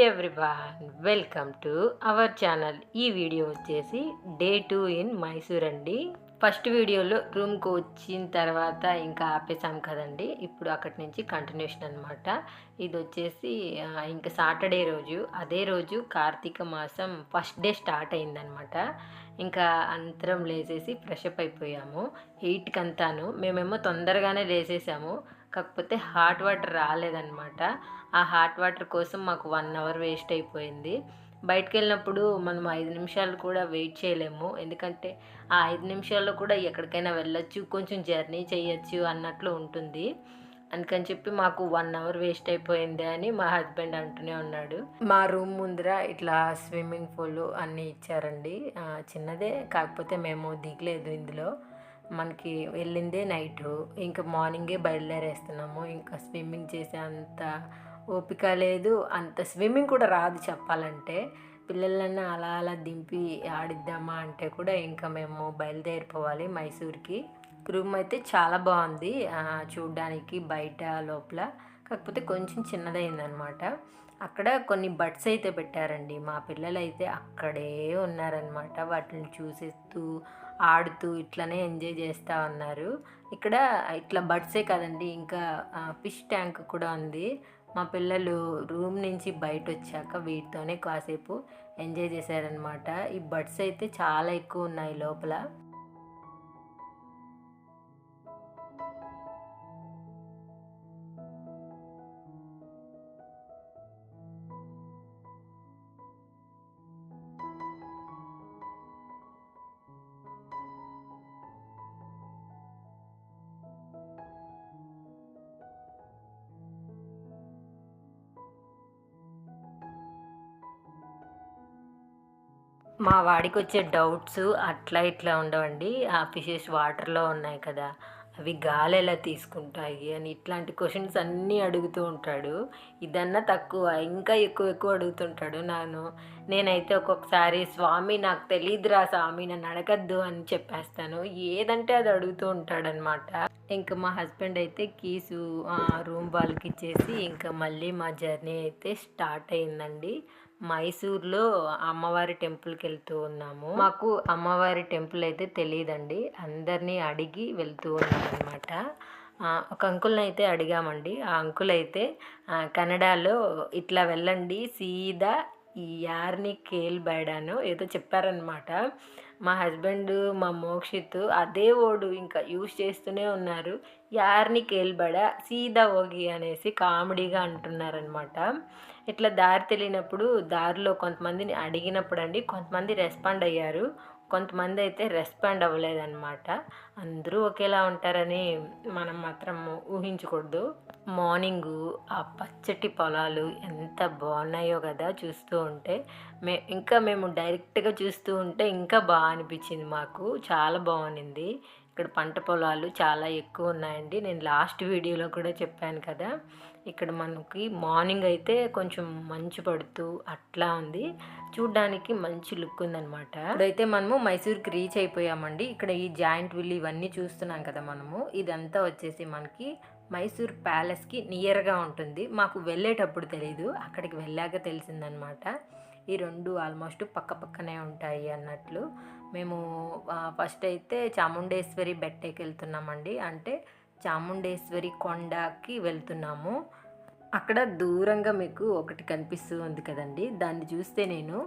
Everyone, welcome to our channel. ఈ video వచ్చేసి day 2 in Mysore అండి. ఫస్ట్ వీడియోలో రూమ్కి వచ్చిన తర్వాత ఇంకా ఆపేసాం కదండి. ఇప్పుడు అక్కడి నుంచి కంటిన్యూషన్ అనమాట. ఇది వచ్చేసి ఇంకా సాటర్డే రోజు, అదే రోజు కార్తీక మాసం ఫస్ట్ డే స్టార్ట్ అయిందనమాట. ఇంకా అంతరం లేచేసి ఫ్రెష్ అప్ అయిపోయాము 8కి అంతాను. మేమేమో తొందరగానే లేచేసాము, కాకపోతే హాట్ వాటర్ రాలేదన్నమాట. ఆ హాట్ వాటర్ కోసం మాకు 1 అవర్ వేస్ట్ అయిపోయింది. బయటకు వెళ్ళినప్పుడు మనం 5 నిమిషాలు కూడా వెయిట్ చేయలేము, ఎందుకంటే ఆ 5 నిమిషాల్లో కూడా ఎక్కడికైనా వెళ్ళొచ్చు, కొంచెం జర్నీ చేయొచ్చు అన్నట్లు ఉంటుంది. అందుకని చెప్పి మాకు 1 అవర్ వేస్ట్ అయిపోయింది అని మా హస్బెండ్ అంటూనే ఉన్నాడు. మా రూమ్ ముందర ఇట్లా స్విమ్మింగ్ పూల్ అన్నీ ఇచ్చారండి. చిన్నదే, కాకపోతే మేము దిగలేదు ఇందులో. మనకి వెళ్ళిందే నైటు, ఇంకా మార్నింగే బయలుదేరేస్తున్నాము. ఇంకా స్విమ్మింగ్ చేసే అంత ఓపిక లేదు, అంత స్విమ్మింగ్ కూడా రాదు చెప్పాలంటే. పిల్లలన్నా అలా అలా దింపి ఆడిద్దామా అంటే కూడా ఇంకా మేము బయలుదేరిపోవాలి మైసూర్కి. రూమ్ అయితే చాలా బాగుంది చూడ్డానికి, బయట లోపల. కాకపోతే కొంచెం చిన్నదైందనమాట. అక్కడ కొన్ని బర్డ్స్ అయితే పెట్టారండి. మా పిల్లలు అయితే అక్కడే ఉన్నారనమాట. వాటిని చూసేస్తూ ఆడుతూ ఇట్లనే ఎంజాయ్ చేస్తూ ఉన్నారు. ఇక్కడ ఇట్లా బర్డ్సే కాదండి, ఇంకా ఫిష్ ట్యాంక్ కూడా ఉంది. మా పిల్లలు రూమ్ నుంచి బయట వచ్చాక వీటితోనే కాసేపు ఎంజాయ్ చేశారనమాట. ఈ బర్డ్స్ అయితే చాలా ఎక్కువ ఉన్నాయి లోపల. మా వాడికి వచ్చే డౌట్స్ అట్లా ఇట్లా ఉండవండి. ఆ ఫిషెస్ వాటర్లో ఉన్నాయి కదా, అవి గాలి ఎలా తీసుకుంటాయి అని ఇట్లాంటి క్వశ్చన్స్ అన్నీ అడుగుతూ ఉంటాడు. ఇదన్నా తక్కువ, ఇంకా ఎక్కువ అడుగుతుంటాడు. నేనైతే ఒక్కొక్కసారి స్వామి నాకు తెలియదురా స్వామి, నన్ను అడగద్దు అని చెప్పేస్తాను. ఏదంటే అది అడుగుతూ ఉంటాడనమాట. ఇంకా మా హస్బెండ్ అయితే కీసు రూమ్ వాళ్ళకి ఇచ్చేసి ఇంకా మళ్ళీ మా జర్నీ అయితే స్టార్ట్ అయిందండి. మైసూర్లో అమ్మవారి టెంపుల్కి వెళ్తూ ఉన్నాము. మాకు అమ్మవారి టెంపుల్ అయితే తెలియదండి, అందరినీ అడిగి వెళ్తూ ఉన్నాం అనమాట. ఒక అంకుల్ని అయితే అడిగామండి. ఆ అంకుల్ అయితే కన్నడలో ఇట్లా వెళ్ళండి సీదా ఈ యార్ని కేల్బేడాను ఏదో చెప్పారనమాట. మా హస్బెండ్ మా మోక్షిత్ అదే ఓడు ఇంకా యూజ్ చేస్తూనే ఉన్నారు. యార్ని కేల్బడ సీదా ఓగి అనేసి కామెడీగా అంటున్నారనమాట. ఇట్లా దారి తెలియనప్పుడు దారిలో కొంతమందిని అడిగినప్పుడు అండి, కొంతమంది రెస్పాండ్ అయ్యారు, కొంతమంది అయితే రెస్పాండ్ అవ్వలేదన్నమాట. అందరూ ఒకేలా ఉంటారని మనం మాత్రం ఊహించకూడదు. మార్నింగు ఆ పచ్చటి పొలాలు ఎంత బాగున్నాయో కదా చూస్తూ ఉంటే. మేము డైరెక్ట్గా చూస్తూ ఉంటే ఇంకా బాగా అనిపించింది మాకు, చాలా బాగుంది. ఇక్కడ పంట పొలాలు చాలా ఎక్కువ ఉన్నాయండి. నేను లాస్ట్ వీడియోలో కూడా చెప్పాను కదా. ఇక్కడ మనకి మార్నింగ్ అయితే కొంచెం మంచు పడుతూ అట్లా ఉంది, చూడ్డానికి మంచి లుక్ ఉందనమాట. ఇప్పుడైతే మనము మైసూర్కి రీచ్ అయిపోయామండి. ఇక్కడ ఈ జాయింట్ విల్ ఇవన్నీ చూస్తున్నాం కదా మనము, ఇదంతా వచ్చేసి మనకి మైసూర్ ప్యాలెస్కి నియర్గా ఉంటుంది. మాకు వెళ్ళేటప్పుడు తెలీదు, అక్కడికి వెళ్ళాక తెలిసిందనమాట. ఈ రెండు ఆల్మోస్ట్ పక్క పక్కనే ఉంటాయి అన్నట్లు. మేము ఫస్ట్ అయితే చాముండేశ్వరి బెట్టకి వెళ్తున్నామండి, అంటే చాముండేశ్వరి కొండకి వెళ్తున్నాము. అక్కడ దూరంగా మీకు ఒకటి కనిపిస్తూ ఉంది కదండి, దాన్ని చూస్తే నేను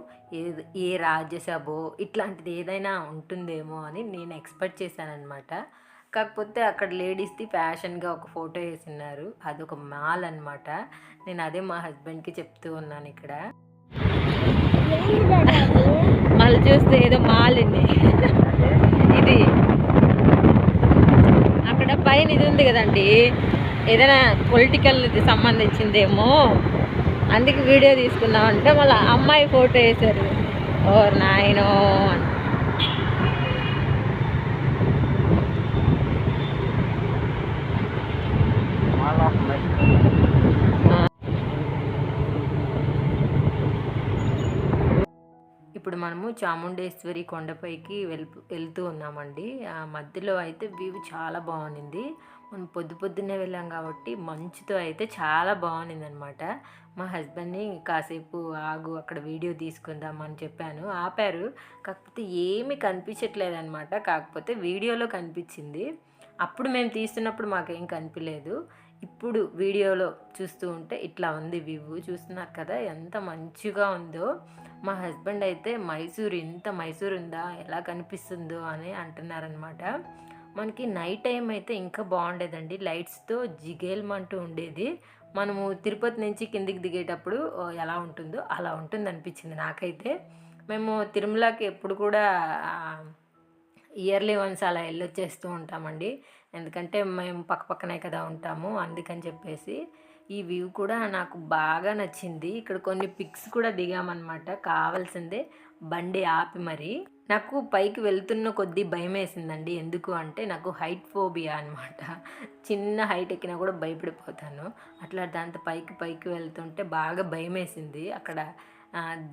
ఏ రాజ్యసభో ఇట్లాంటిది ఏదైనా ఉంటుందేమో అని నేను ఎక్స్పెక్ట్ చేశానమాట. కాకపోతే అక్కడ లేడీస్ది ఫ్యాషన్గా ఒక ఫోటో వేసినారు, అదొక మాల్ అనమాట. నేను అదే మా హస్బెండ్కి చెప్తూ ఉన్నాను. ఇక్కడ మళ్ళీ చూస్తే ఏదో మాల్ ఇది అక్కడ పైన ఇది ఉంది కదండి, ఏదైనా పొలిటికల్ సంబంధించిందేమో, అందుకే వీడియో తీసుకున్నామంటే మళ్ళీ అమ్మాయి ఫోటో వేశారు. ఓ నాయనో. ఇప్పుడు ఇప్పుడు మనము చాముండేశ్వరి కొండపైకి వెళ్తూ ఉన్నామండి. ఆ మధ్యలో అయితే వ్యూ చాలా బాగుంది. మనం పొద్దున్నే వెళ్ళాం కాబట్టి మంచుతో అయితే చాలా బాగుందనమాట. మా హస్బెండ్ని కాసేపు ఆగు అక్కడ వీడియో తీసుకుందాం అని చెప్పాను, ఆపారు. కాకపోతే ఏమీ కనిపించట్లేదనమాట. కాకపోతే వీడియోలో కనిపించింది. అప్పుడు మేము తీస్తున్నప్పుడు మాకేం కనిపించలేదు. ఇప్పుడు వీడియోలో చూస్తూ ఉంటే ఇట్లా ఉంది వ్యూ. చూస్తున్నారు కదా ఎంత మంచిగా ఉందో. మా హస్బెండ్ అయితే మైసూర్ ఉందా, ఎలా కనిపిస్తుందో అని అంటున్నారనమాట. మనకి నైట్ టైం అయితే ఇంకా బాగుండేదండి. లైట్స్తో జిగేల్మంటూ ఉండేది. మనము తిరుపతి నుంచి కిందికి దిగేటప్పుడు ఎలా ఉంటుందో అలా ఉంటుంది అనిపించింది నాకైతే. మేము తిరుమలకి ఎప్పుడు కూడా ఇయర్లీ వన్స్ అలా వెళ్ళొచ్చేస్తూ ఉంటామండి. ఎందుకంటే మేము పక్కనే కదా ఉంటాము, అందుకని చెప్పేసి. ఈ వ్యూ కూడా నాకు బాగా నచ్చింది. ఇక్కడ కొన్ని పిక్స్ కూడా దిగామన్నమాట. కావాల్సిందే బండి ఆపి మరి. నాకు పైకి వెళ్తున్న కొద్దీ భయం వేసిందండి. ఎందుకు అంటే నాకు హైట్ ఫోబియా అనమాట. చిన్న హైట్ ఎక్కినా కూడా భయపడిపోతాను. అట్లా దాంతో పైకి వెళ్తుంటే బాగా భయం వేసింది. అక్కడ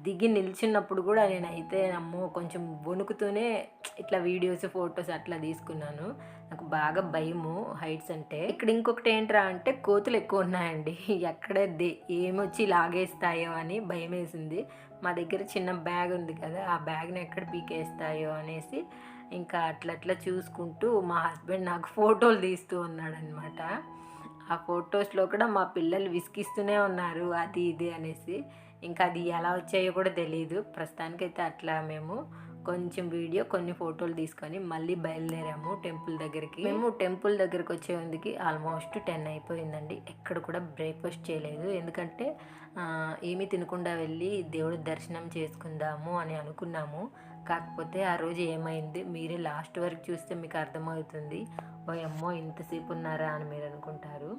దిగి నిల్చున్నప్పుడు కూడా నేనైతే అమ్మో కొంచెం వణుకుతూనే ఇట్లా వీడియోస్ ఫొటోస్ అట్లా తీసుకున్నాను. నాకు బాగా భయము హైట్స్ అంటే. ఇక్కడ ఇంకొకటి ఏంట్రా అంటే కోతులు ఎక్కువ ఉన్నాయండి. ఎక్కడ ఏమొచ్చి లాగేస్తాయో అని భయం వేసింది. మా దగ్గర చిన్న బ్యాగ్ ఉంది కదా, ఆ బ్యాగ్ని ఎక్కడ పీకేస్తాయో అనేసి ఇంకా అట్లా చూసుకుంటూ మా హస్బెండ్ నాకు ఫోటోలు తీస్తూ ఉన్నాడనమాట. ఆ ఫొటోస్లో కూడా మా పిల్లలు విసిగిస్తూనే ఉన్నారు అది ఇది అనేసి. ఇంకా అది ఎలా వచ్చాయో కూడా తెలియదు. ప్రస్తుతానికైతే అట్లా మేము కొంచెం వీడియో కొన్ని ఫోటోలు తీసుకొని మళ్ళీ బయలుదేరాము టెంపుల్ దగ్గరికి. మేము టెంపుల్ దగ్గరికి వచ్చేందుకు ఆల్మోస్ట్ 10 అయిపోయిందండి. ఎక్కడ కూడా బ్రేక్ఫాస్ట్ చేయలేదు. ఎందుకంటే ఏమీ తినకుండా వెళ్ళి దేవుడి దర్శనం చేసుకుందాము అని అనుకున్నాము. కాకపోతే ఆ రోజు ఏమైంది మీరే లాస్ట్ వరకు చూస్తే మీకు అర్థమవుతుంది. ఓయమ్మో ఇంతసేపు ఉన్నారా అని మీరు అనుకుంటారు.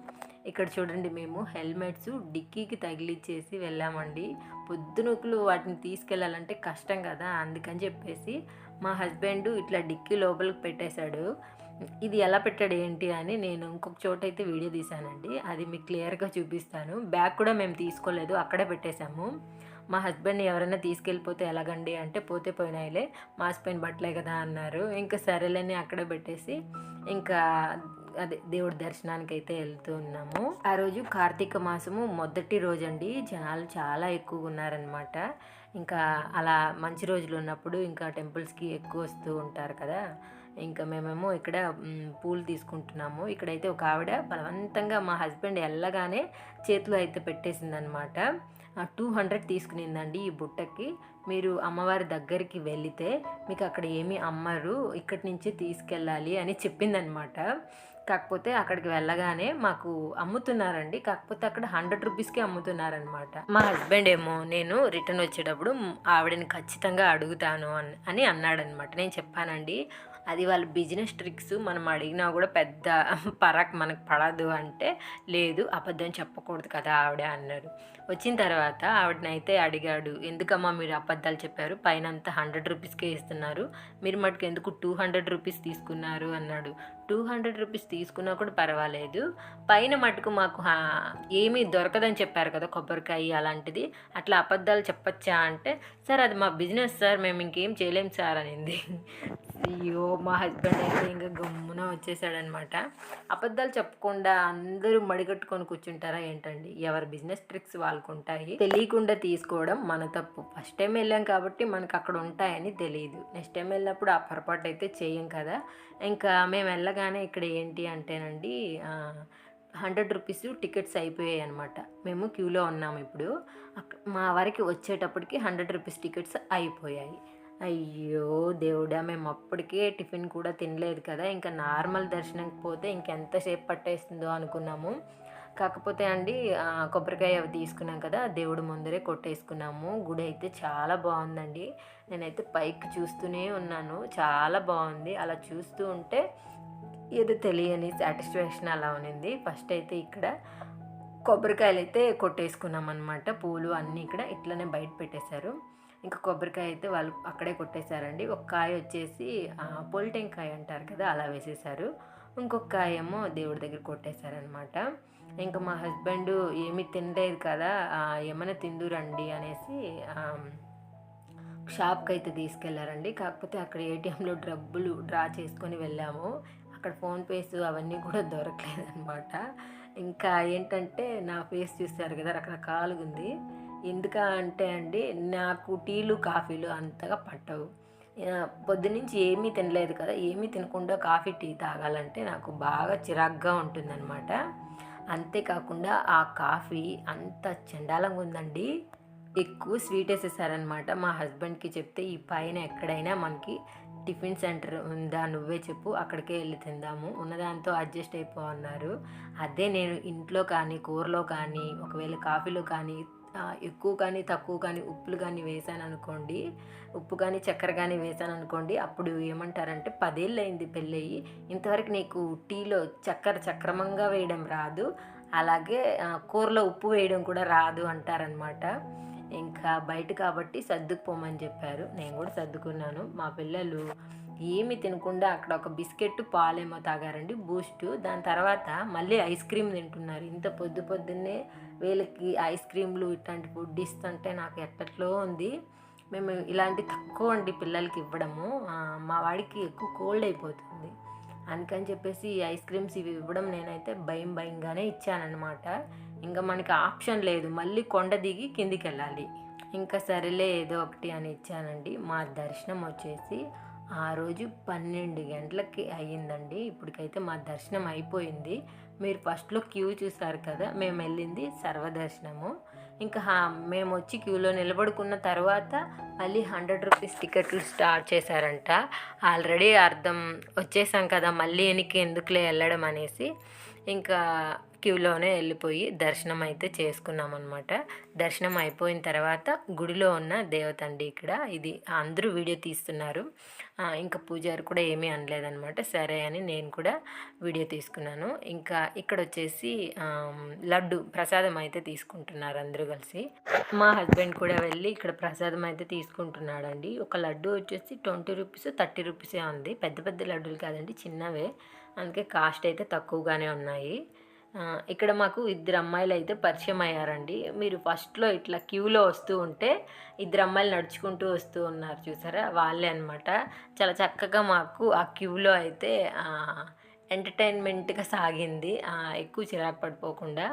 ఇక్కడ చూడండి, మేము హెల్మెట్స్ డిక్కీకి తగిలిచ్చేసి వెళ్ళామండి. పొద్దునకులు వాటిని తీసుకెళ్ళాలంటే కష్టం కదా, అందుకని చెప్పేసి మా హస్బెండ్ ఇట్లా డిక్కీ లోపలికి పెట్టేశాడు. ఇది ఎలా పెట్టాడు ఏంటి అని నేను ఇంకొక చోట అయితే వీడియో తీశానండి. అది మీకు క్లియర్గా చూపిస్తాను. బ్యాగ్ కూడా మేము తీసుకోలేదు, అక్కడే పెట్టేశాము. మా హస్బెండ్ ఎవరైనా తీసుకెళ్ళిపోతే ఎలాగండి అంటే పోతే పోయినాయిలే, మాసిపోయిన బట్టలే కదా అన్నారు. ఇంకా సరేలేని అక్కడే పెట్టేసి ఇంకా అదే దేవుడి దర్శనానికి అయితే వెళ్తూ ఉన్నాము. ఆ రోజు కార్తీక మాసము మొదటి రోజు అండి. జనాలు చాలా ఎక్కువగా ఉన్నారనమాట. ఇంకా అలా మంచి రోజులు ఉన్నప్పుడు ఇంకా టెంపుల్స్కి ఎక్కువ వస్తూ ఉంటారు కదా. ఇంకా మేమేమో ఇక్కడ పూలు తీసుకుంటున్నాము. ఇక్కడైతే ఒక ఆవిడ బలవంతంగా మా హస్బెండ్ వెళ్ళగానే చేతిలో అయితే పెట్టేసిందనమాట. 200 తీసుకునిందండి ఈ బుట్టకి. మీరు అమ్మవారి దగ్గరికి వెళితే మీకు అక్కడ ఏమీ అమ్మరు, ఇక్కడి నుంచే తీసుకెళ్ళాలి అని చెప్పిందనమాట. కాకపోతే అక్కడికి వెళ్ళగానే మాకు అమ్ముతున్నారండి. కాకపోతే అక్కడ 100 రూపీస్కి అమ్ముతున్నారనమాట. మా హస్బెండ్ ఏమో నేను రిటర్న్ వచ్చేటప్పుడు ఆవిడని ఖచ్చితంగా అడుగుతాను అని అన్నాడనమాట. నేను చెప్పానండి అది వాళ్ళ బిజినెస్ ట్రిక్స్, మనం అడిగినా కూడా పెద్ద పరాక్ మనకు పడదు అంటే, లేదు అబద్ధం చెప్పకూడదు కదా ఆవిడ అన్నారు. వచ్చిన తర్వాత ఆవిడనైతే అడిగాడు, ఎందుకమ్మా మీరు అబద్ధాలు చెప్పారు, పైన అంతా 100 రూపీస్కే ఇస్తున్నారు, మీరు మటుకు ఎందుకు 200 రూపీస్ తీసుకున్నారు అన్నాడు. 200 రూపీస్ తీసుకున్నా కూడా పర్వాలేదు, పైన మటుకు మాకు ఏమీ దొరకదని చెప్పారు కదా, కొబ్బరికాయ అలాంటిది, అట్లా అబద్ధాలు చెప్పచ్చా అంటే, సార్ అది మా బిజినెస్ సార్, మేము ఇంకేం చేయలేం సార్ అనింది. అయ్యో మా హస్బెండ్ అయితే ఇంకా గమ్మున వచ్చేసాడనమాట. అబద్ధాలు చెప్పకుండా అందరూ మడిగట్టుకొని కూర్చుంటారా ఏంటండి, ఎవరి బిజినెస్ ట్రిక్స్ వాళ్ళకు ఉంటాయి. తెలియకుండా తీసుకోవడం మన తప్పు. ఫస్ట్ టైం వెళ్ళాం కాబట్టి మనకు అక్కడ ఉంటాయని తెలియదు. నెక్స్ట్ టైం వెళ్ళినప్పుడు ఆ పొరపాటు అయితే చేయం కదా. ఇంకా మేము వెళ్ళగానే ఇక్కడ ఏంటి అంటేనండి 100 రూపీస్ టికెట్స్ అయిపోయాయి అనమాట. మేము క్యూలో ఉన్నాము ఇప్పుడు. మా వారికి వచ్చేటప్పటికి 100 రూపీస్ టికెట్స్ అయిపోయాయి. అయ్యో దేవుడా, మేము అప్పటికే టిఫిన్ కూడా తినలేదు కదా, ఇంకా నార్మల్ దర్శనంకి పోతే ఇంకెంతసేపు పట్టేస్తుందో అనుకున్నాము. కాకపోతే అండి కొబ్బరికాయ అవి తీసుకున్నాం కదా, దేవుడు ముందరే కొట్టేసుకున్నాము. గుడి అయితే చాలా బాగుందండి. నేనైతే పైకి చూస్తూనే ఉన్నాను, చాలా బాగుంది. అలా చూస్తూ ఉంటే ఏదో తెలియని సాటిస్ఫాక్షన్ అలా ఉన్నింది. ఫస్ట్ అయితే ఇక్కడ కొబ్బరికాయలు అయితే కొట్టేసుకున్నాం అనమాట. పూలు అన్నీ ఇక్కడ ఇట్లనే బయట పెట్టేశారు. ఇంకా కొబ్బరికాయ అయితే వాళ్ళు అక్కడే కొట్టేశారండి. ఒక కాయ వచ్చేసి పొలిటెంకాయ అంటారు కదా, అలా వేసేసారు. ఇంకొక కాయ ఏమో దేవుడి దగ్గర కొట్టేశారనమాట. ఇంకా మా హస్బెండ్ ఏమీ తినలేదు కదా, ఏమైనా తిందురండి అనేసి షాప్‌కి అయితే తీసుకెళ్లారండి. కాకపోతే అక్కడ ఏటీఎంలో డబ్బులు డ్రా చేసుకొని వెళ్ళాము. అక్కడ ఫోన్‌పేస్ అవన్నీ కూడా దొరకలేదనమాట. ఇంకా ఏంటంటే నా ఫేస్ చూసారు కదా! రకరకాలుగుంది. ఎందుకా అంటే అండి, నాకు టీలు, కాఫీలు అంతగా పట్టవు. పొద్దున్నుంచి ఏమీ తినలేదు కదా! ఏమీ తినకుండా కాఫీ, టీ తాగాలంటే నాకు బాగా చిరాకుగా ఉంటుందనమాట. అంతే కాకుండా ఆ కాఫీ అంత చెండాలంగా ఉందండి. ఎక్కువ స్వీట్ ఏసేసారనమాట. మా హస్బెండ్‌కి చెప్తే, "ఈ పైన ఎక్కడైనా మనకి టిఫిన్ సెంటర్ ఉందా? నువ్వే చెప్పు. అక్కడికే ఎళ్లి తిందాము. ఉన్నదాంతో అడ్జస్ట్ అయిపో" అన్నారు. అదే నేను ఇంట్లో కానీ, కూరలో కానీ, ఒకవేళ కాఫీలో కానీ ఎక్కువ కానీ, తక్కువ కానీ, ఉప్పులు కానీ వేశాననుకోండి, ఉప్పు కానీ, చక్కెర కానీ వేశాననుకోండి, అప్పుడు ఏమంటారంటే, "10 ఏళ్లయింది పెళ్ళయ్యి. ఇంతవరకు నీకు టీలో చక్కెర సక్రమంగా వేయడం రాదు. అలాగే కూరలో ఉప్పు వేయడం కూడా రాదు" అంటారనమాట. ఇంకా బయట కాబట్టి సర్దుకుపోమని చెప్పారు. నేను కూడా సర్దుకున్నాను. మా పిల్లలు ఏమి తినకుండా అక్కడ ఒక బిస్కెట్, పాలేమో తాగారండి, బూస్టు. దాని తర్వాత మళ్ళీ ఐస్ క్రీమ్ తింటున్నారు. ఇంత పొద్దున్నే వీళ్ళకి ఐస్ క్రీమ్‌లు ఇట్లాంటి ఫుడ్ ఇస్తుంటే నాకు ఎట్టట్లో ఉంది. మేము ఇలాంటి తక్కువ అండి పిల్లలకి ఇవ్వడము. మా వాడికి ఎక్కువ కోల్డ్ అయిపోతుంది. అందుకని చెప్పేసి ఈ ఐస్ క్రీమ్స్ ఇవి ఇవ్వడం నేనైతే భయంగానే ఇచ్చాననమాట. ఇంక మనకి ఆప్షన్ లేదు. మళ్ళీ కొండ దిగి కిందికెళ్ళాలి. ఇంకా సరేలే ఏదో ఒకటి అని ఇచ్చానండి. మా దర్శనం వచ్చేసి ఆ రోజు 12 గంటలకి అయ్యిందండి. ఇప్పటికైతే మా దర్శనం అయిపోయింది. మీరు ఫస్ట్‌లో క్యూ చూసారు కదా! మేమెళ్ళింది సర్వదర్శనము. ఇంకా మేమొచ్చి క్యూలో నిలబడుకున్న తర్వాత మళ్ళీ రూ. 100 టికెట్లు స్టార్ట్ చేశారంట. ఆల్రెడీ అర్థం వచ్చేసాం కదా! మళ్ళీ ఎనక్కి ఎందుకులే ఎళ్ళడం అనేసి ఇంకా క్యూలోనే వెళ్ళిపోయి దర్శనం అయితే చేసుకున్నామన్నమాట. దర్శనం అయిపోయిన తర్వాత గుడిలో ఉన్న దేవత అండి ఇక్కడ. ఇది అందరూ వీడియో తీస్తున్నారు. ఇంకా పూజారి కూడా ఏమీ అనలేదనమాట. సరే అని నేను కూడా వీడియో తీసుకున్నాను. ఇంకా ఇక్కడొచ్చేసి లడ్డు ప్రసాదం అయితే తీసుకుంటున్నారు అందరూ కలిసి. మా హస్బెండ్ కూడా వెళ్ళి ఇక్కడ ప్రసాదం అయితే తీసుకుంటున్నాడండి. ఒక లడ్డు వచ్చేసి రూ. 20, రూ. 30 ఉంది. పెద్ద పెద్ద లడ్డూలు కాదండి, చిన్నవే. అందుకే కాస్ట్ అయితే తక్కువగానే ఉన్నాయి. ఇక్కడ మాకు ఇద్దరు అమ్మాయిలు అయితే పరిచయం అయ్యారండి. మీరు ఫస్ట్‌లో ఇట్లా క్యూలో వస్తూ ఉంటే ఇద్దరు అమ్మాయిలు నడుచుకుంటూ వస్తూ ఉన్నారు చూసారా? వాళ్ళే అనమాట. చాలా చక్కగా మాకు ఆ క్యూలో అయితే ఎంటర్‌టైన్‌మెంట్‌గా సాగింది. ఎక్కువ చిరాకు పడిపోకుండా.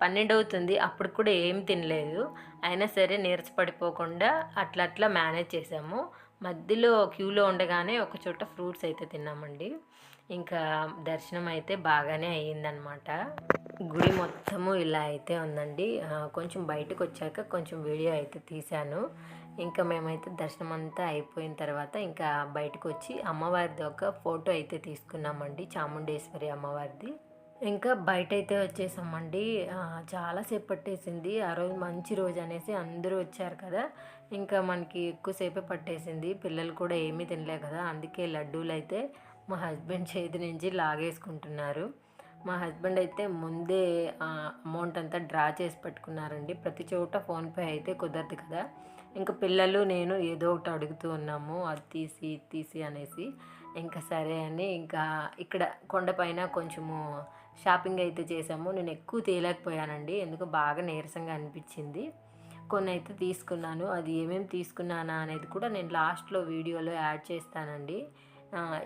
12 అవుతుంది. అప్పుడు కూడా ఏం తినలేదు. అయినా సరే నీరస పడిపోకుండా అట్లా మేనేజ్ చేసాము. మధ్యలో క్యూలో ఉండగానే ఒక చోట ఫ్రూట్స్ అయితే తిన్నామండి. ఇంకా దర్శనం అయితే బాగానే అయ్యిందనమాట. గుడి మొత్తము ఇలా అయితే ఉందండి. కొంచెం బయటకొచ్చాక కొంచెం వీడియో అయితే తీశాను. ఇంకా మేమైతే దర్శనం అంతా అయిపోయిన తర్వాత ఇంకా బయటకొచ్చి అమ్మవారిది ఒక ఫోటో అయితే తీసుకున్నామండి, చాముండేశ్వరి అమ్మవారిది. ఇంకా బయటైతే వచ్చేసామండి. చాలా సేపు పట్టేసింది. ఆ రోజు మంచి రోజు అనేసి అందరూ వచ్చారు కదా! ఇంకా మనకి ఎక్కువ సేపే పట్టేసింది. పిల్లలు కూడా ఏమీ తినలే కదా! అందుకే లడ్డూలైతే మా హస్బెండ్ చేతి నుంచి లాగేసుకుంటున్నారు. మా హస్బెండ్ అయితే ముందే అమౌంట్ అంతా డ్రా చేసి పెట్టుకున్నారండి. ప్రతి చోట ఫోన్‌పే అయితే కుదరదు కదా! ఇంక పిల్లలు, నేను ఏదో ఒకటి అడుగుతూ ఉన్నాము. అది తీసి, ఇది తీసి అనేసి. ఇంకా సరే అని ఇంకా ఇక్కడ కొండపైన కొంచెము షాపింగ్ అయితే చేసాము. నేను ఎక్కువ తేలేకపోయానండి. ఎందుకో బాగా నీరసంగా అనిపించింది. కొన్నైతే తీసుకున్నాను. అది ఏమేమి తీసుకున్నానా అనేది కూడా నేను లాస్ట్‌లో వీడియోలో యాడ్ చేస్తానండి.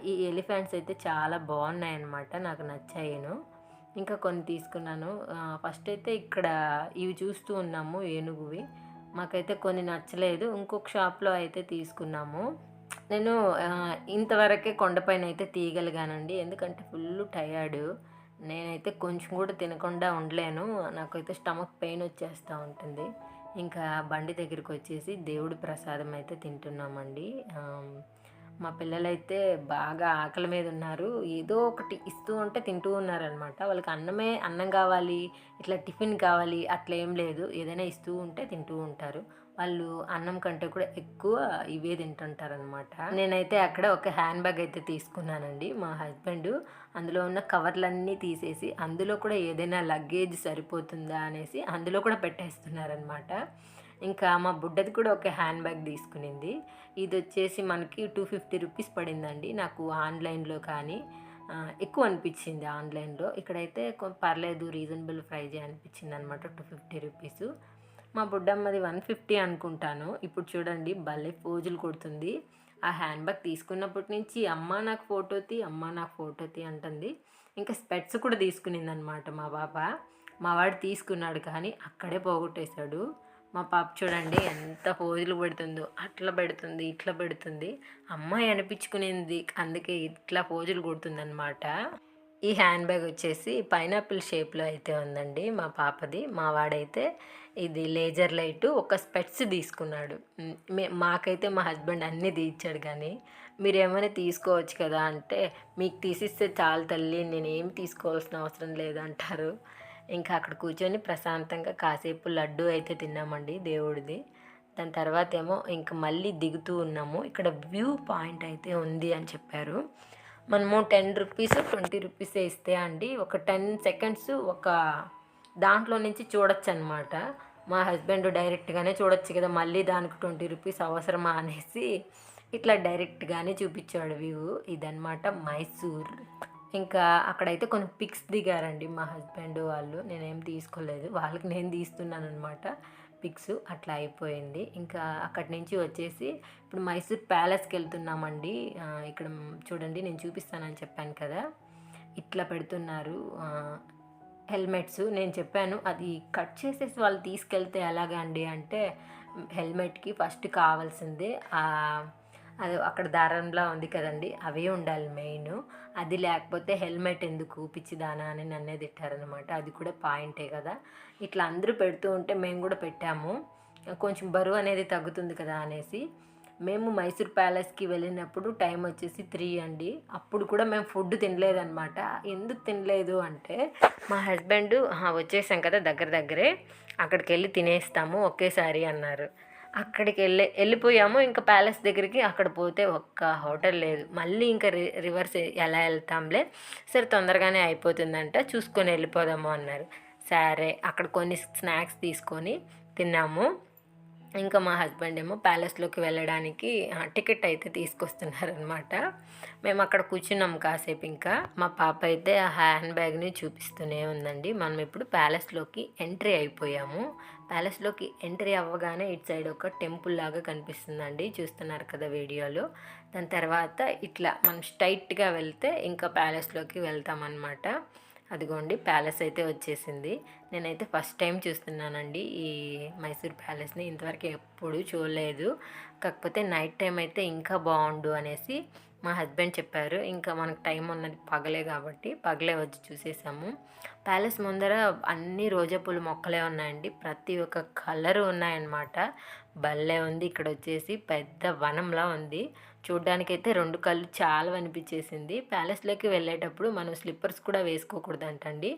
ఈ ఎలిఫెంట్స్ అయితే చాలా బాగున్నాయన్నమాట. నాకు నచ్చాయిను. ఇంకా కొన్ని తీసుకున్నాను. ఫస్ట్ అయితే ఇక్కడ ఇవి చూస్తూ ఉన్నాము, ఏనుగువి. మాకైతే కొన్ని నచ్చలేదు. ఇంకొక షాప్‌లో అయితే తీసుకున్నాము. నేను ఇంతవరకే కొండపైన అయితే తీయగలిగానండి. ఎందుకంటే ఫుల్లు టయర్డు. నేనైతే కొంచెం కూడా తినకుండా ఉండలేను. నాకైతే స్టమక్ పెయిన్ వచ్చేస్తూ ఉంటుంది. ఇంకా బండి దగ్గరికొచ్చేసి దేవుడి ప్రసాదం అయితే తింటున్నామండి. మా పిల్లలైతే బాగా ఆకలి మీద ఉన్నారు. ఏదో ఒకటి ఇస్తూ ఉంటే తింటూ ఉన్నారనమాట. వాళ్ళకి అన్నం కావాలి, ఇట్లా టిఫిన్ కావాలి అట్లా ఏం లేదు. ఏదైనా ఇస్తూ ఉంటే తింటూ ఉంటారు. వాళ్ళు అన్నం కంటే కూడా ఎక్కువ ఇవే తింటుంటారనమాట. నేనైతే అక్కడ ఒక హ్యాండ్ బ్యాగ్ అయితే తీసుకున్నానండి. మా హస్బెండ్ అందులో ఉన్న కవర్లన్నీ తీసేసి అందులో కూడా ఏదైనా లగేజ్ సరిపోతుందా అనేసి అందులో కూడా పెట్టేస్తున్నారనమాట. ఇంకా మా బుడ్డది కూడా ఒక హ్యాండ్ బ్యాగ్ తీసుకునింది. ఇది వచ్చేసి మనకి రూ. 250 పడిందండి. నాకు ఆన్లైన్‌లో కానీ ఎక్కువ అనిపించింది ఆన్లైన్‌లో. ఇక్కడైతే పర్లేదు, రీజనబుల్ ప్రైజే అనిపించింది అనమాట. రూ. 250. మా బుడ్డమ్మది 150 అనుకుంటాను. ఇప్పుడు చూడండి భలే పోజులు కొడుతుంది. ఆ హ్యాండ్ బ్యాగ్ తీసుకున్నప్పటి నుంచి అమ్మ నాకు ఫోటో తీ, అమ్మ నాకు ఫోటో తీ అంటుంది. ఇంకా స్పెట్స్ కూడా తీసుకునిందనమాట మా పాప. మా వాడు తీసుకున్నాడు కానీ అక్కడే పోగొట్టేశాడు. మా పాప చూడండి ఎంత పోజులు పెడుతుందో, అట్లా పెడుతుంది ఇట్లా పెడుతుంది. అమ్మాయి అనిపించుకునింది అందుకే ఇట్లా పోజులు కొడుతుందనమాట. ఈ హ్యాండ్ బ్యాగ్ వచ్చేసి పైనాపిల్ షేప్లో అయితే ఉందండి మా పాపది. మా వాడైతే ఇది లేజర్ లైటు ఒక స్పెట్స్ తీసుకున్నాడు. మాకైతే మా హస్బెండ్ అన్నీ తీయించాడు కానీ మీరు ఏమైనా తీసుకోవచ్చు కదా అంటే, మీకు తీసిస్తే చాలు తల్లి నేనేం తీసుకోవాల్సిన అవసరం లేదంటారు. ఇంకా అక్కడ కూర్చొని ప్రశాంతంగా కాసేపు లడ్డు అయితే తిన్నామండి దేవుడిది. దాని తర్వాత ఏమో ఇంక మళ్ళీ దిగుతూ ఉన్నాము. ఇక్కడ వ్యూ పాయింట్ అయితే ఉంది అని చెప్పారు. మనము 10 రూపీస్ 20 రూపీసే ఇస్తే అండి ఒక 10 సెకండ్స్ ఒక దాంట్లో నుంచి చూడొచ్చు అనమాట. మా హస్బెండ్ డైరెక్ట్గానే చూడొచ్చు కదా, మళ్ళీ దానికి 20 రూపీస్ అవసరమా అనేసి ఇట్లా డైరెక్ట్గానే చూపించాడు వ్యూ. ఇదనమాట మైసూర్. ఇంకా అక్కడైతే కొన్ని పిక్స్ దిగారండి మా హస్బెండ్ వాళ్ళు. నేనేం తీసుకోలేదు, వాళ్ళకి నేను తీస్తున్నాను అనమాట పిక్స్. అట్లా అయిపోయింది. ఇంకా అక్కడి నుంచి వచ్చేసి ఇప్పుడు మైసూర్ ప్యాలెస్కి వెళ్తున్నామండి. ఇక్కడ చూడండి నేను చూపిస్తానని చెప్పాను కదా, ఇట్లా పెడుతున్నారు హెల్మెట్స్. నేను చెప్పాను అది కట్ చేసేసి వాళ్ళు తీసుకెళ్తే ఎలాగా అండి అంటే, హెల్మెట్కి ఫస్ట్ కావాల్సిందే అది అక్కడ దారంలా ఉంది కదండి, అవే ఉండాలి మెయిన్. అది లేకపోతే హెల్మెట్ ఎందుకు పిచ్చిదానా అని నన్నే తిట్టారనమాట. అది కూడా పాయింటే కదా. ఇట్లా అందరూ పెడుతూ ఉంటే మేము కూడా పెట్టాము, కొంచెం బరువు అనేది తగ్గుతుంది కదా అనేసి. మేము మైసూర్ ప్యాలెస్కి వెళ్ళినప్పుడు టైం వచ్చేసి 3 అండి. అప్పుడు కూడా మేము ఫుడ్ తినలేదన్నమాట. ఎందుకు తినలేదు అంటే, మా హస్బెండ్ వచ్చేసాం కదా దగ్గరే, అక్కడికి వెళ్ళి తినేస్తాము ఒకేసారి అన్నారు. అక్కడికి వెళ్ళిపోయాము. ఇంకా ప్యాలెస్ దగ్గరికి అక్కడ పోతే ఒక్క హోటల్ లేదు. మళ్ళీ ఇంకా రివర్స్ ఎలా వెళ్తాంలే, సరే తొందరగానే అయిపోతుందంట చూసుకొని వెళ్ళిపోదాము అన్నారు. సరే అక్కడ కొన్ని స్నాక్స్ తీసుకొని తిన్నాము. ఇంకా మా హస్బెండ్ ఏమో ప్యాలెస్లోకి వెళ్ళడానికి టికెట్ అయితే తీసుకొస్తున్నారనమాట. మేము అక్కడ కూర్చున్నాం కాసేపు. ఇంకా మా పాప అయితే ఆ హ్యాండ్ బ్యాగ్ని చూపిస్తూనే ఉందండి. మనం ఇప్పుడు ప్యాలెస్లోకి ఎంట్రీ అయిపోయాము. ప్యాలెస్లోకి ఎంట్రీ అవ్వగానే ఇటు సైడ్ ఒక టెంపుల్ లాగా కనిపిస్తుందండి, చూస్తున్నారు కదా వీడియోలో. దాని తర్వాత ఇట్లా మనం స్ట్రైట్గా వెళ్తే ఇంకా ప్యాలెస్లోకి వెళ్తామన్నమాట. అదిగోండి ప్యాలెస్ అయితే వచ్చేసింది. నేనైతే ఫస్ట్ టైం చూస్తున్నానండి ఈ మైసూర్ ప్యాలెస్ని, ఇంతవరకు ఎప్పుడూ చూడలేదు. కాకపోతే నైట్ టైం అయితే ఇంకా బాగుండు అనేసి మా హస్బెండ్ చెప్పారు. ఇంకా మనకు టైం ఉన్నది పగలే కాబట్టి పగలే వచ్చి చూసేసాము. ప్యాలెస్ ముందర అన్ని రోజా పూల మొక్కలే ఉన్నాయండి, ప్రతి ఒక్క కలరు ఉన్నాయన్నమాట. భలే ఉంది. ఇక్కడ వచ్చేసి పెద్ద వనంలా ఉంది. చూడ్డానికైతే 2 కళ్ళు చాలా అనిపించేసింది. ప్యాలెస్లోకి వెళ్ళేటప్పుడు మనం స్లిప్పర్స్ కూడా వేసుకోకూడదంటండి,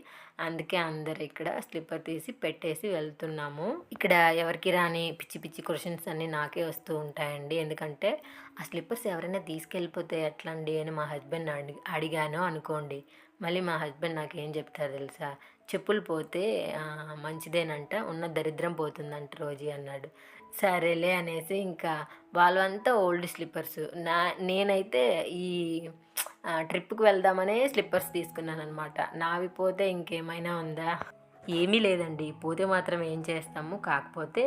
అందుకే అందరు ఇక్కడ స్లిప్పర్ తీసి పెట్టేసి వెళ్తున్నాము. ఇక్కడ ఎవరికి రాని పిచ్చి పిచ్చి క్వశ్చన్స్ అన్నీ నాకే వస్తూ ఉంటాయండి. ఎందుకంటే ఆ స్లిప్పర్స్ ఎవరైనా తీసుకెళ్ళిపోతే ఎట్లండి అని మా హస్బెండ్ అడిగాను అనుకోండి. మళ్ళీ మా హస్బెండ్ నాకేం చెప్తారు తెలుసా, చెప్పులు పోతే మంచిదేనంట, ఉన్న దరిద్రం పోతుందంట రోజీ అన్నాడు. సరేలే అనేసి ఇంకా వాళ్ళంతా ఓల్డ్ స్లిప్పర్స్. నేనైతే ఈ ట్రిప్కి వెళ్దామనే స్లిప్పర్స్ తీసుకున్నాను అనమాట. నావి పోతే ఇంకేమైనా ఉందా? ఏమీ లేదండి, పోతే మాత్రం ఏం చేస్తాము. కాకపోతే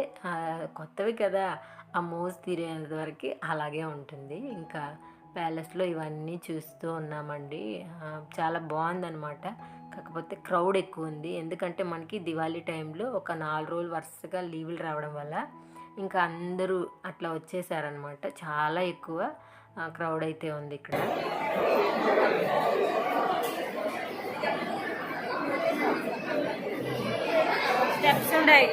కొత్తవి కదా, ఆ మోజు తీరేంత వరకు అలాగే ఉంటుంది. ఇంకా ప్యాలెస్లో ఇవన్నీ చూస్తూ ఉన్నామండి. చాలా బాగుందనమాట. కాకపోతే క్రౌడ్ ఎక్కువ ఉంది, ఎందుకంటే మనకి దివాళీ టైంలో ఒక 4 రోజులు వరుసగా లీవులు రావడం వల్ల ఇంకా అందరూ అట్లా వచ్చేసారనమాట. చాలా ఎక్కువ క్రౌడ్ అయితే ఉంది ఇక్కడ. స్టెప్స్ ఉన్నాయి.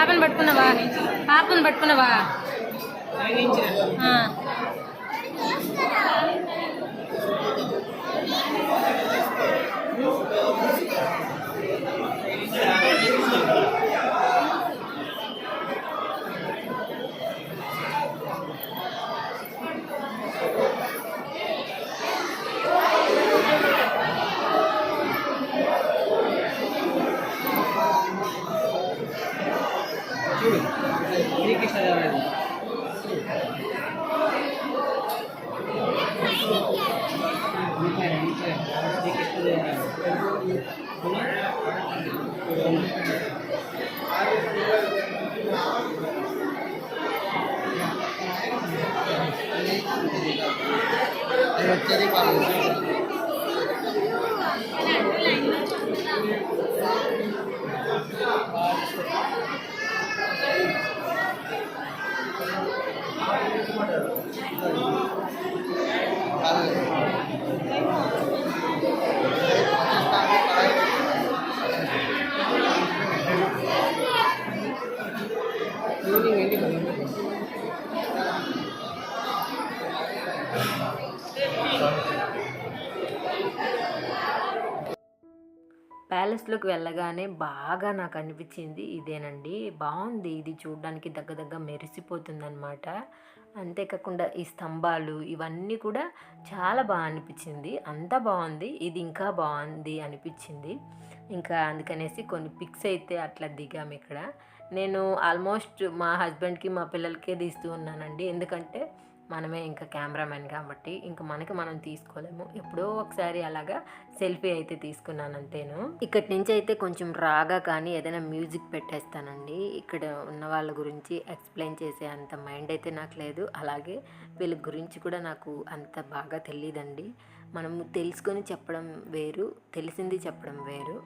పాపను పట్టుకున్నావా? పాపను పట్టుకున్నావా? ప్యాలెస్లోకి వెళ్ళగానే బాగా నాకు అనిపించింది ఇదేనండి. బాగుంది, ఇది చూడడానికి దగ్గర మెరిసిపోతుందన్నమాట. అంతేకాకుండా ఈ స్తంభాలు ఇవన్నీ కూడా చాలా బాగా అనిపించింది. అంతా బాగుంది, ఇది ఇంకా బాగుంది అనిపించింది. ఇంకా అందుకనేసి కొన్ని పిక్స్ అయితే అట్లా దిగాము ఇక్కడ. నేను ఆల్మోస్ట్ మా హస్బెండ్కి మా పిల్లలకే తీస్తూ ఉన్నానండి. ఎందుకంటే మనమే ఇంకా కెమెరామెన్ కాబట్టి ఇంకా మనకి మనం తీసుకోలేము. ఎప్పుడో ఒకసారి అలాగా సెల్ఫీ అయితే తీసుకున్నాను అంతేను. ఇక్కడి నుంచి అయితే కొంచెం రాగా కానీ ఏదైనా మ్యూజిక్ పెట్టేస్తానండి. ఇక్కడ ఉన్న వాళ్ళ గురించి ఎక్స్ప్లెయిన్ చేసే అంత మైండ్ అయితే నాకు లేదు. అలాగే వీళ్ళ గురించి కూడా నాకు అంత బాగా తెలియదండి. మనము తెలుసుకొని చెప్పడం వేరు, తెలిసింది చెప్పడం వేరు.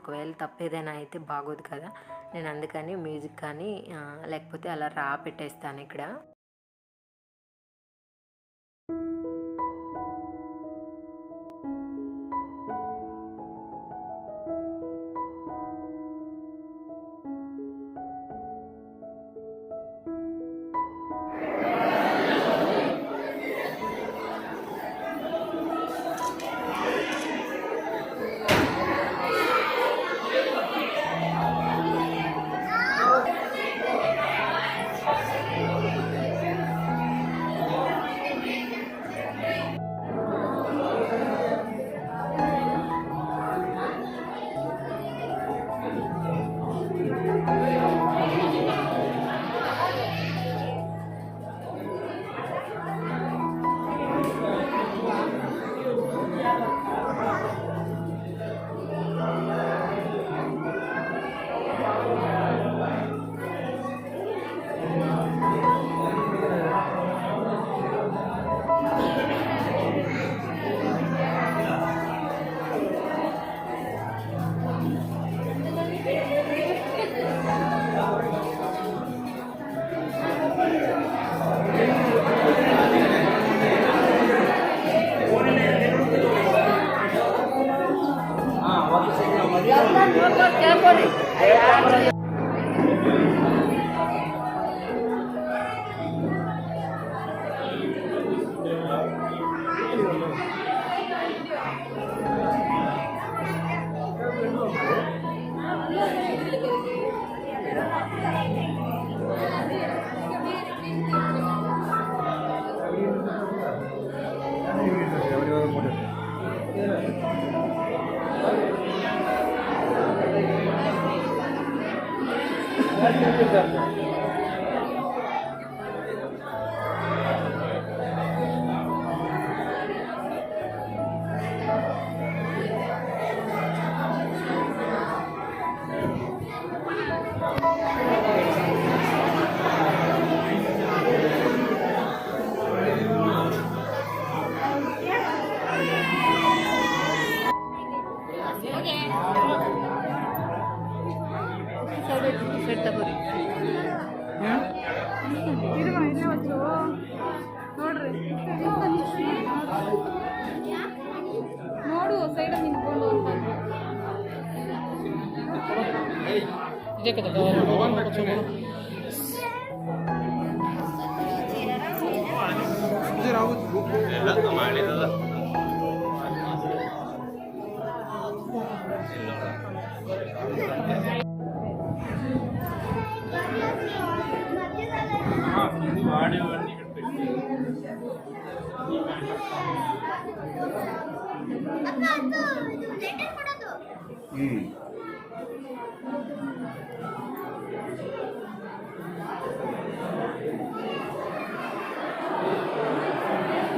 ఒకవేళ తప్పేదైనా అయితే బాగోదు కదా. నేను అందుకని మ్యూజిక్ కానీ లేకపోతే అలా రా పెట్టేస్తాను ఇక్కడ.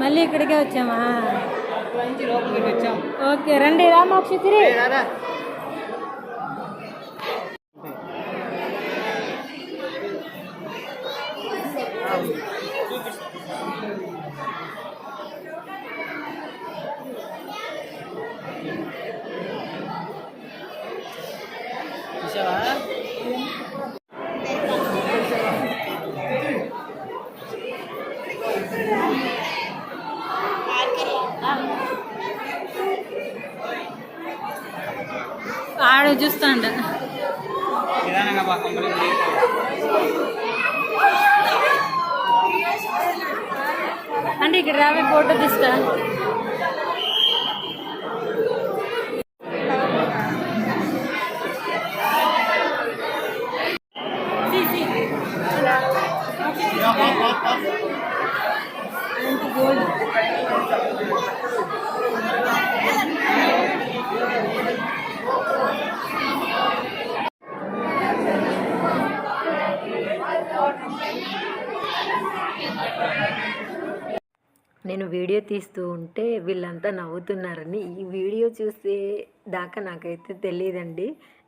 మళ్ళీ ఇక్కడికే వచ్చామా? ఓకే రండి రామాక్షి. ఆడ చూస్తాండ అంటే ఇక్కడ రావే ఫోటో తీస్తా. నేను వీడియో తీస్తూ ఉంటే వీళ్ళంతా నవ్వుతున్నారని ఈ వీడియో చూసే దాకా నాకైతే తెలియదండి.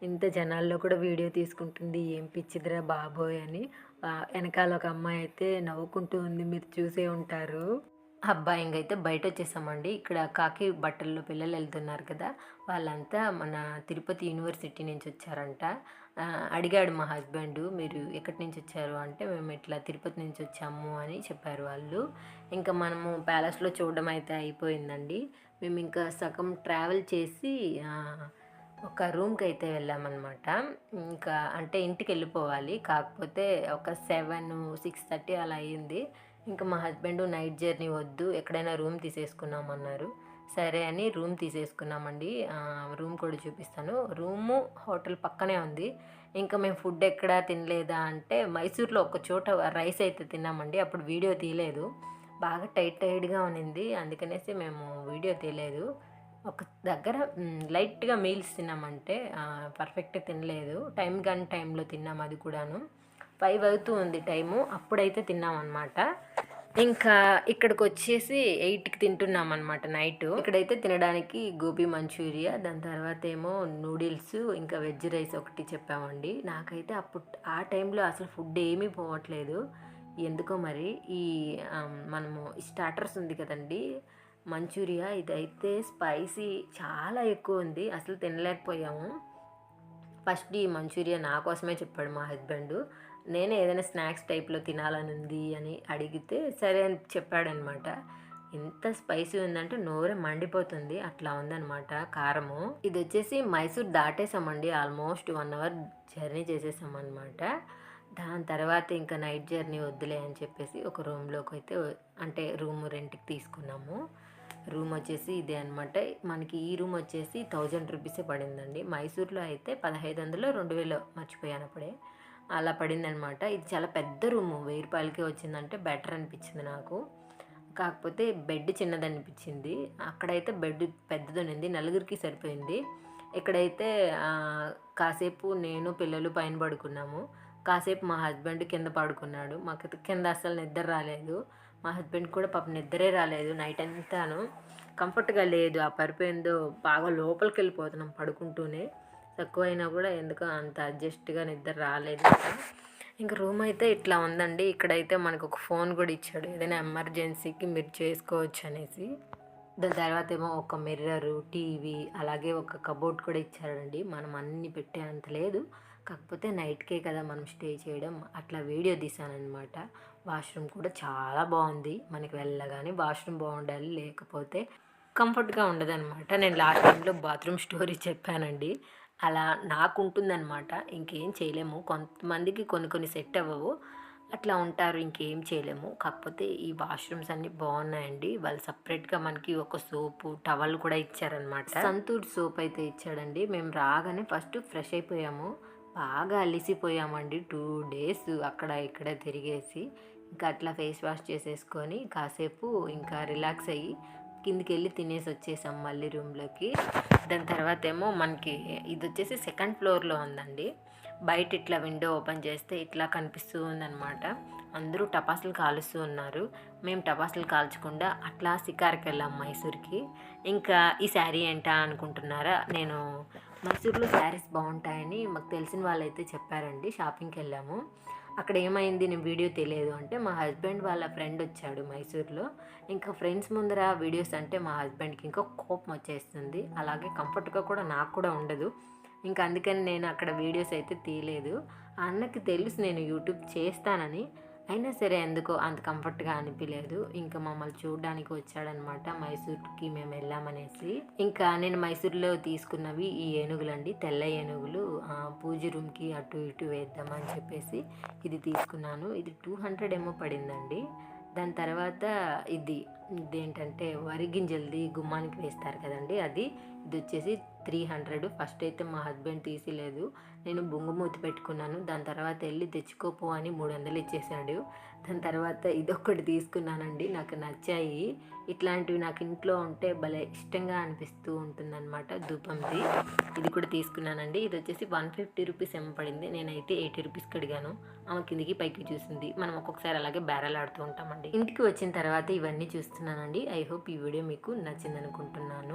ఇంత జనాల్లో కూడా వీడియో తీసుకుంటుంది, ఏం పిచ్చిదిరా బాబోయ్ అని. వెనకాల ఒక అమ్మాయి అయితే నవ్వుకుంటూ ఉంది, మీరు చూసే ఉంటారు. అబ్బాయి ఇంకైతే బయట వచ్చేసామండి. ఇక్కడ కాకి బట్టల్లో పిల్లలు వెళ్తున్నారు కదా, వాళ్ళంతా మన తిరుపతి యూనివర్సిటీ నుంచి వచ్చారంట. అడిగాడు మా హస్బెండ్, మీరు ఎక్కడి నుంచి వచ్చారు అంటే, మేము ఇట్లా తిరుపతి నుంచి వచ్చాము అని చెప్పారు వాళ్ళు. ఇంకా మనము ప్యాలెస్లో చూడడం అయితే అయిపోయిందండి. మేము ఇంకా సగం ట్రావెల్ చేసి ఒక రూమ్కి అయితే వెళ్ళామన్నమాట. ఇంకా అంటే ఇంటికి వెళ్ళిపోవాలి, కాకపోతే ఒక 7-6:30 అలా అయ్యింది. ఇంకా మా హస్బెండ్ నైట్ జర్నీ వద్దు, ఎక్కడైనా రూమ్ తీసేసుకున్నామన్నారు. సరే అని రూమ్ తీసేసుకున్నామండి. రూమ్ కూడా చూపిస్తాను. రూము హోటల్ పక్కనే ఉంది. ఇంకా మేము ఫుడ్ ఎక్కడా తినలేదా అంటే, మైసూర్లో ఒక చోట రైస్ అయితే తిన్నామండి. అప్పుడు వీడియో తీయలేదు, బాగా టైట్గా ఉన్నింది, అందుకనేసి మేము వీడియో తీయలేదు. ఒక దగ్గర లైట్గా మీల్స్ తిన్నామంటే, పర్ఫెక్ట్గా తినలేదు. టైంలో తిన్నాం, అది కూడాను 5 అవుతూ ఉంది టైము, అప్పుడైతే తిన్నామన్నమాట. ఇంకా ఇక్కడికి వచ్చేసి 8కి తింటున్నాం అనమాట నైట్. ఇక్కడైతే తినడానికి గోబీ మంచూరియా, దాని తర్వాత ఏమో నూడిల్స్, ఇంకా వెజ్ రైస్ ఒకటి చెప్పామండి. నాకైతే అప్పుడు ఆ టైంలో అసలు ఫుడ్ ఏమీ పోవట్లేదు ఎందుకో మరి. ఈ మనము స్టార్టర్స్ ఉంది కదండి మంచూరియా, ఇదైతే స్పైసీ చాలా ఎక్కువ ఉంది, అసలు తినలేకపోయాము. ఫస్ట్ ఈ మంచూరియా నా కోసమే చెప్పాడు మా హస్బెండ్. నేనే ఏదైనా స్నాక్స్ టైప్లో తినాలని ఉంది అని అడిగితే సరే అని చెప్పాడనమాట. ఎంత స్పైసీ ఉందంటే నోరే మండిపోతుంది, అట్లా ఉందన్నమాట కారము. ఇది వచ్చేసి మైసూర్ దాటేసామండి, ఆల్మోస్ట్ 1 అవర్ జర్నీ చేసేసామన్నమాట. దాని తర్వాత ఇంకా నైట్ జర్నీ వద్దులే అని చెప్పేసి ఒక రూమ్లోకి అయితే, అంటే రూమ్ రెంట్కి తీసుకున్నాము. రూమ్ వచ్చేసి ఇదే అనమాట. మనకి ఈ రూమ్ వచ్చేసి 1000 రూపీసే పడిందండి. మైసూర్లో అయితే 1500 2000 మర్చిపోయాను అప్పుడే, అలా పడిందనమాట. ఇది చాలా పెద్ద రూము, 1000 రూపాయలకే వచ్చిందంటే బెటర్ అనిపించింది నాకు. కాకపోతే బెడ్ చిన్నది అనిపించింది. అక్కడైతే బెడ్ పెద్దది ఉన్నింది, నలుగురికి సరిపోయింది. ఇక్కడైతే కాసేపు నేను పిల్లలు పైన పడుకున్నాము, కాసేపు మా హస్బెండ్ కింద పడుకున్నాడు. మాకు కింద అసలు నిద్ర రాలేదు, మా హస్బెండ్ కూడా పాపం నిద్రే రాలేదు. నైట్ అంతాను కంఫర్ట్గా లేదు, ఆ పరుపు బాగా లోపలికి వెళ్ళిపోతున్నాం పడుకుంటూనే. తక్కువైనా కూడా ఎందుకో అంత అడ్జస్ట్గా నిద్ర రాలేదు. ఇంకా రూమ్ అయితే ఇట్లా ఉందండి. ఇక్కడైతే మనకు ఒక ఫోన్ కూడా ఇచ్చాడు, ఏదైనా ఎమర్జెన్సీకి మీరు చేసుకోవచ్చు అనేసి. దాని తర్వాత ఏమో ఒక మిర్రరు, టీవీ, అలాగే ఒక కబోర్డ్ కూడా ఇచ్చారండి. మనం అన్నీ పెట్టే అంత లేదు, కాకపోతే నైట్కే కదా మనం స్టే చేయడం, అట్లా వీడియో తీసానమాట. వాష్రూమ్ కూడా చాలా బాగుంది, మనకి వెళ్ళగానే వాష్రూమ్ బాగుండాలి, లేకపోతే కంఫర్ట్గా ఉండదు అనమాట. నేను లాస్ట్ టైంలో బాత్రూమ్ స్టోరీ చెప్పానండి, అలా నాకుంటుందనమాట. ఇంకేం చేయలేము. కొంతమందికి కొన్ని కొన్ని సెట్ అవ్వవు. అట్లా ఉంటారు. ఇంకేం చేయలేము. కాకపోతే ఈ వాష్‌రూమ్స్ అన్నీ బావున్నాయండి. వాళ్ళు సెపరేట్‌గా మనకి ఒక సోపు, టవల్ కూడా ఇచ్చారనమాట. సంతూర్ సోప్ అయితే ఇచ్చాడండి. మేము రాగానే ఫస్ట్ ఫ్రెష్ అయిపోయాము. బాగా అలిసిపోయామండి. 2 డేస్ అక్కడ ఇక్కడ తిరిగేసి, ఇంకా అట్లా ఫేస్ వాష్ చేసేసుకొని కాసేపు ఇంకా రిలాక్స్ అయ్యి కిందికెళ్ళి తినేసొచ్చేసాం మళ్ళీ రూమ్‌లోకి. దాని తర్వాతేమో మనకి ఇదొచ్చేసి సెకండ్ ఫ్లోర్‌లో ఉందండి. బయట ఇట్లా విండో ఓపెన్ చేస్తే ఇట్లా కనిపిస్తూ ఉందనమాట. అందరూ టపాసులు కాలుస్తూ ఉన్నారు. మేము టపాసులు కాల్చకుండా అట్లా షికారుకెళ్ళాం మైసూర్‌కి. ఇంకా ఈ శారీ ఏంటా అనుకుంటున్నారా? నేను మైసూర్‌లో శారీస్ బావుంటాయని మాకు తెలిసిన వాళ్ళైతే చెప్పారండి. షాపింగ్‌కెళ్ళాము. అక్కడ ఏమైంది నేను వీడియో తెలియదు అంటే, మా హస్బెండ్ వాళ్ళ ఫ్రెండ్ వచ్చాడు మైసూర్‌లో. ఇంకా ఫ్రెండ్స్ ముందర వీడియోస్ అంటే మా హస్బెండ్‌కి ఇంకా కోపం వచ్చేస్తుంది. అలాగే కంఫర్ట్‌గా కూడా నాకు కూడా ఉండదు. ఇంకా అందుకని నేను అక్కడ వీడియోస్ అయితే తీయలేదు. ఆ అన్నకి తెలుసు నేను యూట్యూబ్ చేస్తానని. అయినా సరే ఎందుకో అంత కంఫర్ట్‌గా అనిపియలేదు. ఇంకా మమ్మల్ని చూడ్డానికి వచ్చాడనమాట మైసూర్‌కి మేము వెళ్ళామనేసి. ఇంకా నేను మైసూర్‌లో తీసుకున్నవి ఈ ఏనుగులండి. తెల్ల ఏనుగులు పూజ రూమ్‌కి అటు ఇటు వేద్దామని చెప్పేసి ఇది తీసుకున్నాను. ఇది 200 ఏమో పడిందండి. దాని తర్వాత ఇది ఇదేంటంటే వరి గింజలది గుమ్మానికి వేస్తారు కదండీ అది. ఇదొచ్చేసి 300. ఫస్ట్ అయితే మా హస్బెండ్ తీసిలేదు. నేను బొంగుమూతి పెట్టుకున్నాను. దాని తర్వాత ఎళ్లి తెచ్చుకోపో అని 300 ఇచ్చేసాడు. దాని తర్వాత ఇదొక్కటి తీసుకున్నానండి. నాకు నచ్చాయి. ఇట్లాంటివి నాకు ఇంట్లో ఉంటే భలే ఇష్టంగా అనిపిస్తూ ఉంటుందనమాట ధూపంది. ఇది కూడా తీసుకున్నానండి. ఇదొచ్చేసి 150 రూపీస్ ఏమో పడింది. నేనైతే 80 రూపీస్‌కి అడిగాను. ఆమె కిందకి పైకి చూసింది. మనం ఒక్కొక్కసారి అలాగే బేరాలాడుతూ ఉంటామండి. ఇంటికి వచ్చిన తర్వాత ఇవన్నీ చూస్తున్నానండి. ఐ హోప్ ఈ వీడియో మీకు నచ్చిందనుకుంటున్నాను.